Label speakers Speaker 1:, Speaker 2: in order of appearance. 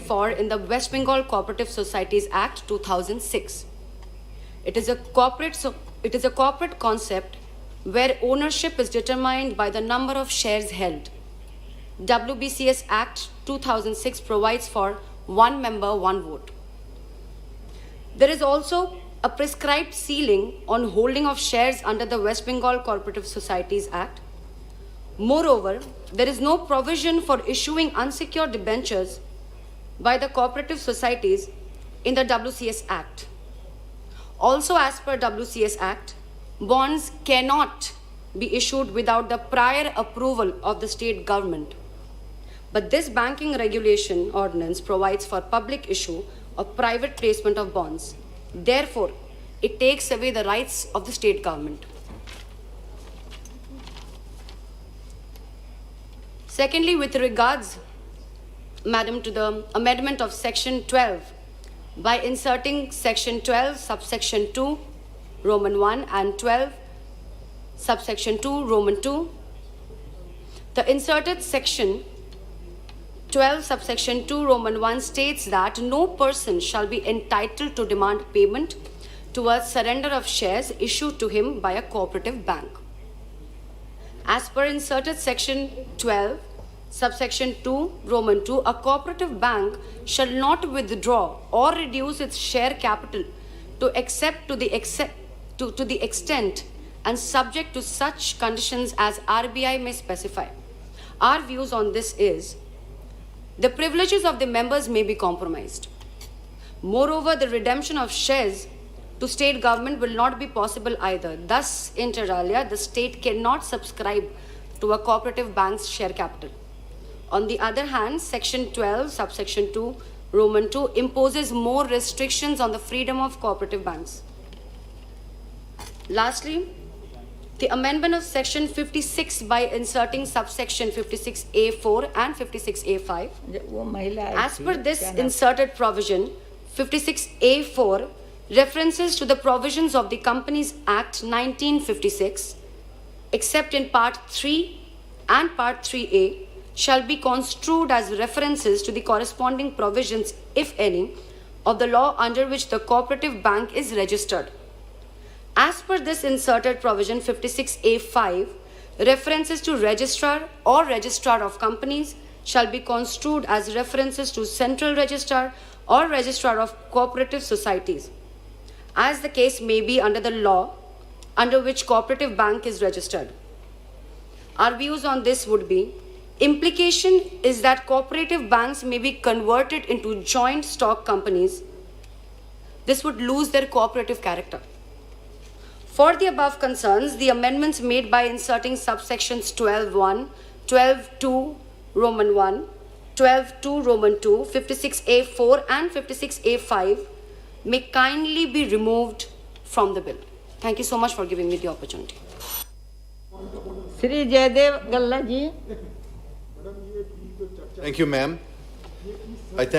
Speaker 1: for in the West Bengal Cooperative Societies Act 2006. It is a corporate concept where ownership is determined by the number of shares held. WBCS Act 2006 provides for one member, one vote. There is also a prescribed ceiling on holding of shares under the West Bengal Cooperative Societies Act. Moreover, there is no provision for issuing unsecured debentures by the cooperative societies in the WCS Act. Also, as per WCS Act, bonds cannot be issued without the prior approval of the state government. But this banking regulation ordinance provides for public issue of private placement of bonds. Therefore, it takes away the rights of the state government. Secondly, with regards, Madam, to the amendment of Section 12, by inserting Section 12, subsection 2, Roman 1, and 12, subsection 2, Roman 2, the inserted Section 12, subsection 2, Roman 1 states that no person shall be entitled to demand payment towards surrender of shares issued to him by a cooperative bank. As per inserted Section 12, subsection 2, Roman 2, a cooperative bank shall not withdraw or reduce its share capital to the extent and subject to such conditions as RBI may specify. Our views on this is, the privileges of the members may be compromised. Moreover, the redemption of shares to state government will not be possible either. Thus, inter alia, the state cannot subscribe to a cooperative bank's share capital. On the other hand, Section 12, subsection 2, Roman 2 imposes more restrictions on the freedom of cooperative banks. Lastly, the amendment of Section 56 by inserting subsection 56A4 and 56A5. As per this inserted provision, 56A4 references to the provisions of the Companies Act 1956, except in Part 3 and Part 3A, shall be construed as references to the corresponding provisions, if any, of the law under which the cooperative bank is registered. As per this inserted provision, 56A5, references to registrar or registrar of companies shall be construed as references to central registrar or registrar of cooperative societies, as the case may be under the law under which cooperative bank is registered. Our views on this would be, implication is that cooperative banks may be converted into joint stock companies. This would lose their cooperative character. For the above concerns, the amendments made by inserting subsections 12.1, 12.2 Roman 1, 12.2 Roman 2, 56A4 and 56A5 may kindly be removed from the bill. Thank you so much for giving me the opportunity.
Speaker 2: Shri Jaydev Galla ji.
Speaker 3: Thank you, ma'am. I thank